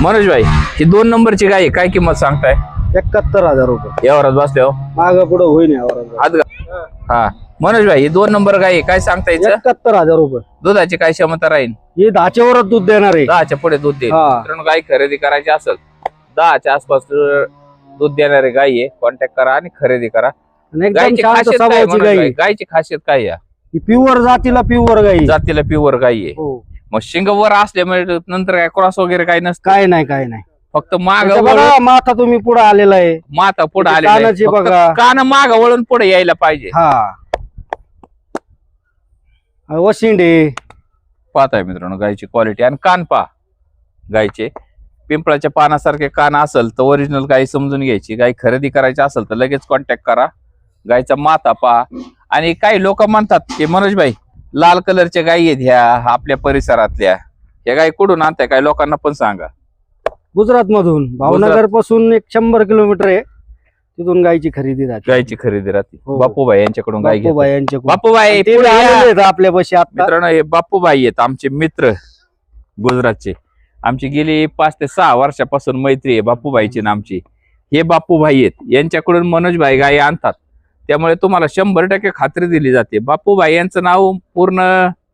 मनोज भाई, ही 2 नंबरची गाय आहे, काय किंमत सांगताय? 71,000 रुपये. यावरात बसल्यावर माग पुढे होईन यावर. आज हा मनोज भाई, ही 2 नंबर गाय आहे, काय सांगता याचं? 71,000 रुपये. दुधाची काय क्षमता राहील? ही 10च्या वरच दूध देणार आहे. 10च्या पुढे दूध देईल. हा. मित्रांनो, गाय खरेदी करायची असेल 10च्या आसपास दूध देणारी गाय आहे, कॉन्टॅक्ट करा आणि खरेदी करा. आणि एकदम गायची शांत खासियत काय स्वभावाची मनोज गाय. भाई? गायची खासियत काय आहे? ही प्युअर जातीला प्युअर गाई. जातीला प्युअर गाय आहे. हो. मग शिंगवर असल्यामुळे नंतर काय क्रॉस वगैरे काय नसतं, काय नाही काय नाही. फक्त माग त्याचं बघा माथा तुम्ही पुढे आलेला आहे. माता पुढे त्याची आले कानाची बघा. कान माग वळून पुढे यायला पाहिजे. हा वशिंडे पाहताय मित्रांनो गायची क्वालिटी आणि कान पा गायचे पिंपळाच्या पानासारखे कान असेल तर ओरिजिनल गाय समजून घ्यायची. गाय खरेदी करायची असेल तर लगेच कॉन्टॅक्ट करा. गायचा माथा पा. आणि काही लोक म्हणतात की मनोज भाई लाल कलरच्या गायी आहेत ह्या आपल्या परिसरातल्या, ह्या गाय कुठून आणताय? काय लोकांना पण सांगा. गुजरात मधून भावनगर पासून 100 किलोमीटर आहे, तिथून गायची खरेदी राहते. गायची खरेदी राहते. हो. बापूभाई यांच्याकडून गाय घेतो. बापूबाई यांच्याकडून. बापूभाई ते पुढे या. आलेले आहेत आपल्यापाशी आता. मित्रांनो, हे बापूभाई आहेत आमचे मित्र गुजरातचे. आमची गेली 5 ते 6 वर्षापासून मैत्री आहे बापूभाईची ना आमची. हे बापूभाई आहेत, यांच्याकडून मनोज भाई गाय आणतात, त्यामुळे तुम्हाला 100% खात्री दिली जाते. बापूभाई यांचं नाव पूर्ण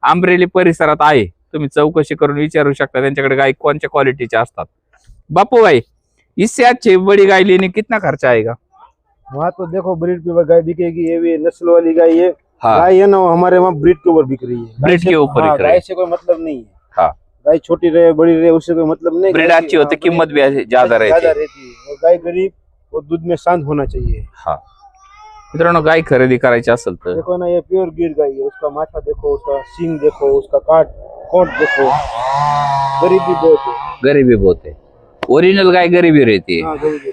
आंबरेली परिसरात आहे, तुम्ही चौकशी करून विचारू शकता त्यांच्याकडे गाय कोणत्या क्वालिटीच्या असतात. बापू भाई, इससे अच्छी बड़ी गाय लेने कितना खर्चा आएगा? वहाँ तो देखो ब्रीड पे गाय बिकेगी, ये भी नस्ल वाली गाय है. हाँ, गाय है ना हमारे वहाँ ब्रीड के ऊपर बिक रही है. ब्रीड के ऊपर बिक रही है. गाय से कोई मतलब नहीं है. हाँ. गाय छोटी रहे बड़ी रहे उससे कोई मतलब नहीं. ब्रीड अच्छी होती, कीमत भी ज्यादा रहती है. और गाय गरीब और दूध में शांत होना चाहिए. हाँ मित्रांनो, गाय खरेदी करायची असेल तर देखो ना, ये प्योर गिर गाय है. उसका माथा देखो, उसका सींग देखो, उसका कोट देखो. गरीबी बहुत है. गरीबी बहुत है. ओरिजिनल गाय गरीबी रहती है. हाँ, गरीबी.